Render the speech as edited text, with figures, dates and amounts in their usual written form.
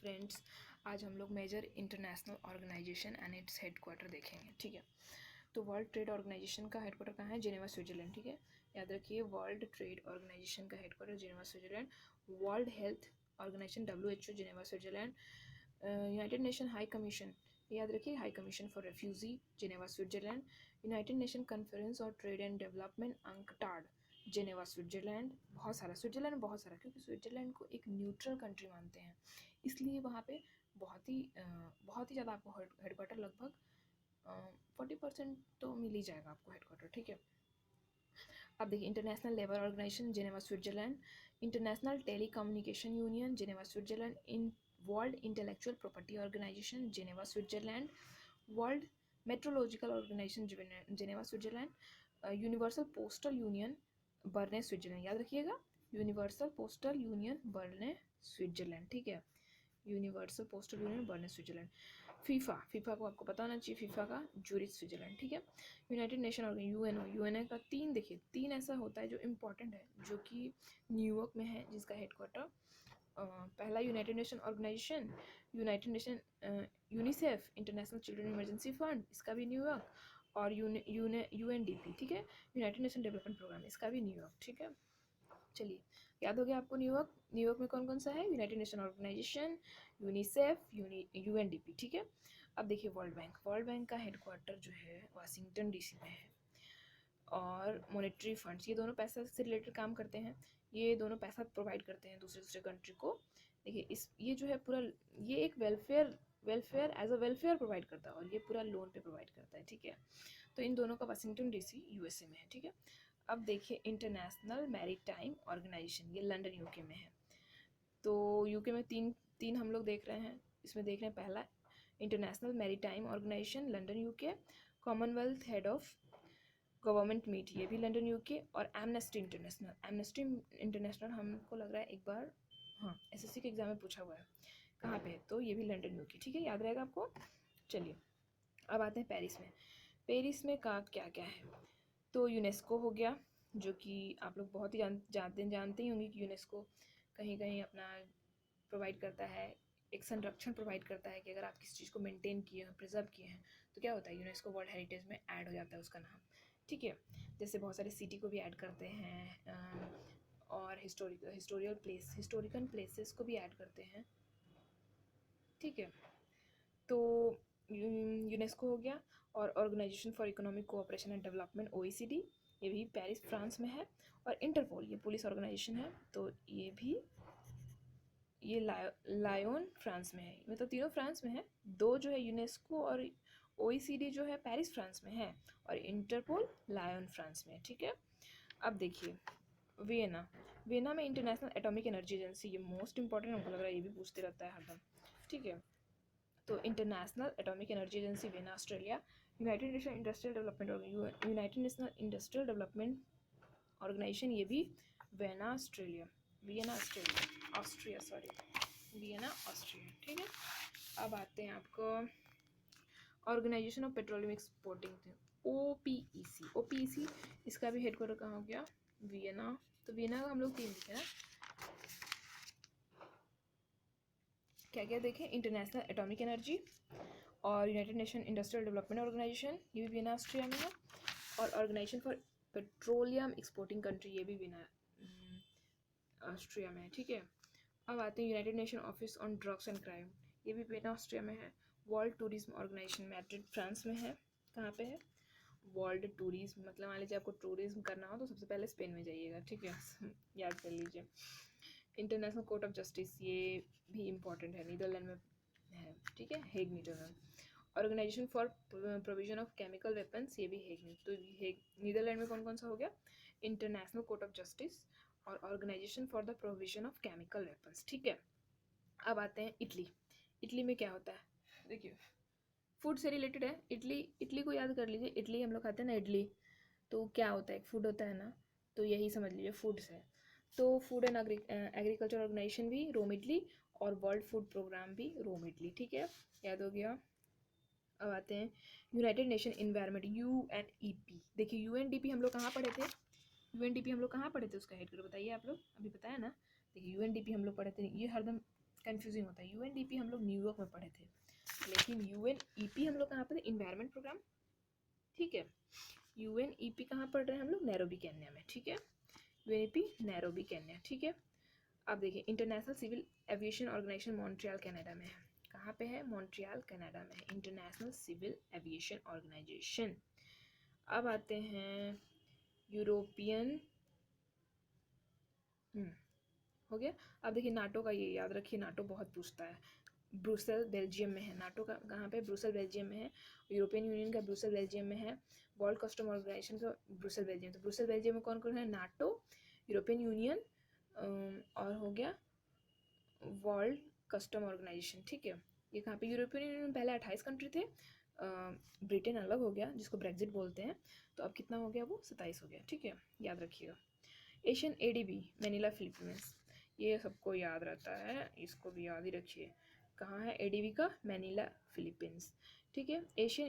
Friends, आज हम लोग major international organisation and its headquarter देखेंगे। ठीक है, तो वर्ल्ड ट्रेड ऑर्गेनाइजेशन का हेडक्वार्टर कहाँ है? Geneva Switzerland. ठीक है, याद रखिए, वर्ल्ड ट्रेड ऑर्गेनाइजेशन का headquarter Geneva Switzerland. World Health Organization WHO Geneva Switzerland. United Nation High Commission, याद रखिए, High Commission for refugee Geneva Switzerland. United Nation Conference और trade and development UNCTAD Geneva Switzerland. बहुत सारा Switzerland, बहुत सारा, क्योंकि Switzerland को एक न्यूट्रल कंट्री मानते हैं, इसलिए वहाँ पे बहुत ही ज़्यादा आपको हेडक्वार्टर लगभग 40% तो मिल ही जाएगा आपको हेडक्वार्टर। ठीक है, अब देखिए, international labour organisation Geneva Switzerland. International telecommunication union Geneva Switzerland. इन world intellectual property organisation Geneva Switzerland. World metrological organisation Geneva Switzerland. Universal postal union Berne Switzerland, याद रखिएगा, universal postal union Berne Switzerland. ठीक है, universal postal union Berne Switzerland. FIFA को आपको पता होना चाहिए, फीफा का जूरिच स्विट्जरलैंड। ठीक है, यूनाइटेड नेशन ऑर्गेनाइजेशन यूएनओ का तीन ऐसा होता है जो इम्पोर्टेंट है, जो कि न्यूयॉर्क में है, जिसका हेडक्वार्टर पहला united nation organisation, united nation UNICEF, international children emergency fund, इसका भी न्यूयॉर्क। और UNDP, ठीक है, यूनाइटेड नेशन डेवलपमेंट प्रोग्राम, इसका भी न्यूयॉर्क। ठीक है, चलिए, याद हो गया आपको न्यूयॉर्क। न्यूयॉर्क में कौन कौन सा है? United nation organisation, UNICEF, UNDP। ठीक है, अब देखिए, वर्ल्ड बैंक का हेडक्वार्टर जो है वाशिंगटन DC में है। और मॉनेटरी फंड्स, ये दोनों पैसा से रिलेटेड काम करते हैं, ये दोनों पैसा प्रोवाइड करते हैं दूसरे दूसरे कंट्री को। देखिए, ये जो है पूरा, ये एक welfare as a welfare provide करता है, और ये पूरा लोन पे प्रोवाइड करता है। ठीक है, तो इन दोनों का वाशिंगटन DC USA में है। ठीक है, अब देखिए, इंटरनेशनल मैरीटाइम ऑर्गेनाइजेशन, ये लंदन UK में है। तो UK में तीन हम लोग देख रहे हैं, इसमें देख रहे हैं, पहला international maritime organisation London UK। Commonwealth head of government meet, ये भी लंदन UK। और एमनेस्टी इंटरनेशनल हमको लग रहा है एक बार, हाँ, SSC के एग्जाम में पूछा हुआ है, कहाँ पे है, तो ये भी लंदन UK। ठीक है, याद रहेगा आपको। चलिए, अब आते हैं पेरिस में का क्या क्या है। तो यूनेस्को हो गया, जो कि आप लोग बहुत ही जानते ही होंगे कि यूनेस्को कहीं कहीं अपना प्रोवाइड करता है, एक संरक्षण प्रोवाइड करता है कि अगर आप किसी चीज़ को मेंटेन किए हैं, प्रिजर्व किए हैं, तो क्या होता है, यूनेस्को वर्ल्ड हेरिटेज में ऐड हो जाता है उसका नाम। ठीक है, जैसे बहुत सारे सिटी को भी ऐड करते हैं, और हिस्टोरिकल प्लेसेस को भी ऐड करते हैं। ठीक है, तो यूनेस्को हो गया। और organisation for economic cooperation and development OECD, ये भी पेरिस फ्रांस में है। और इंटरपोल, ये पुलिस ऑर्गेनाइजेशन है, तो ये लायोन फ्रांस में है। मतलब तीनों फ्रांस में है, दो जो है यूनेस्को और OECD जो है पेरिस फ्रांस में है, और इंटरपोल लायोन फ्रांस में है। ठीक है, अब देखिए, वियना में इंटरनेशनल एटॉमिक एनर्जी एजेंसी, ये मोस्ट इंपॉर्टेंट हमको लग रहा है, ये भी पूछते रहता है हरदम। ठीक है, तो international atomic energy agency Vienna Australia. United nation industrial development organisation, ये भी वियना ऑस्ट्रिया, सॉरी। ठीक है, अब आते हैं आपको organisation of petroleum exporting, OPEC, इसका भी हेडक्वार्टर कहाँ हो गया? वियना। तो वियना का हम लोग 3 लिखे ना, क्या क्या देखें, इंटरनेशनल एटॉमिक एनर्जी, और united nation industrial development organisation, ये भी वियना ऑस्ट्रिया में है। और organisation for petroleum exporting country, ये भी वियना ऑस्ट्रिया में है। ठीक है, अब आते हैं united nation office on drugs and crime, ये भी वियना ऑस्ट्रिया में है। World tourism organisation Madrid France में है। कहाँ पे है? वर्ल्ड टूरिज्म, मतलब मान लीजिए आपको टूरिज्म करना हो तो सबसे पहले स्पेन में जाइएगा। ठीक है, याद कर लीजिए। इंटरनेशनल कोर्ट ऑफ जस्टिस, ये भी इम्पॉर्टेंट है, नीदरलैंड में है। ठीक है, Hague, Netherlands. Organisation for provision of chemical weapons, ये भी हेग। तो हेग नीदरलैंड में कौन कौन सा हो गया? इंटरनेशनल कोर्ट ऑफ जस्टिस और organisation for the provision of chemical weapons. ठीक है, अब आते हैं इटली में क्या होता है? देखिए, फूड से रिलेटेड है। इटली को याद कर लीजिए, इटली हम लोग खाते हैं ना, इडली, तो क्या होता है? एक फूड होता है ना, तो यही समझ लीजिए फूड्स है। तो फूड एंड एग्रीकल्चर ऑर्गेनाइजेशन भी रोम इटली, और वर्ल्ड फूड प्रोग्राम भी रोम इटली। ठीक है, याद हो गया। अब आते हैं यूनाइटेड नेशन इन्वायरमेंट, UNEP। देखिए, UNDP हम लोग कहाँ पढ़े थे? उसका हेडक्वार्टर बताइए आप लोग, अभी बताया ना। देखिए, UNDP हम लोग पढ़े थे, ये हरदम कंफ्यूजिंग होता है। यूएनडीपी हम लोग न्यूयॉर्क में पढ़े थे, लेकिन यूएनईपी हम लोग कहाँ पर इन्वायरमेंट प्रोग्राम, ठीक है। यूएनईपी कहाँ पढ़ रहे हैं हम लोग, नैरोबी केन्या में, ठीक है। यूएनईपी नैरोबी केन्या, ठीक है। अब देखिए international civil aviation organisation Montreal Canada में है। कहाँ पे है, मॉन्ट्रियल कनाडा में है इंटरनेशनल सिविल एविएशन ऑर्गेनाइजेशन। अब आते हैं यूरोपियन, हो गया। अब देखिए नाटो का, ये याद रखिए नाटो बहुत पूछता है। ब्रुसेल बेल्जियम में है नाटो का, कहाँ पे, ब्रुसेल बेल्जियम में है। यूरोपियन यूनियन का ब्रुसेल बेल्जियम में है। वर्ल्ड कस्टम ऑर्गेनाइजेशन का ब्रुसेल बेल्जियम, तो ब्रुसेल बेल्जियम में कौन कौन है, नाटो, यूरोपियन यूनियन और हो गया वर्ल्ड कस्टम ऑर्गेनाइजेशन, ठीक है। ये कहाँ पे, यूरोपियन यूनियन में पहले 28 कंट्री थे, ब्रिटेन अलग हो गया जिसको ब्रेग्जिट बोलते हैं, तो अब कितना हो गया, वो 27 हो गया, ठीक है, याद रखिएगा। एशियन एडीबी मैनिला फिलीपींस, ये सबको याद रहता है, इसको भी याद ही रखिए। कहाँ है एडीबी का, मैनिला फिलीपींस, ठीक है। एशियन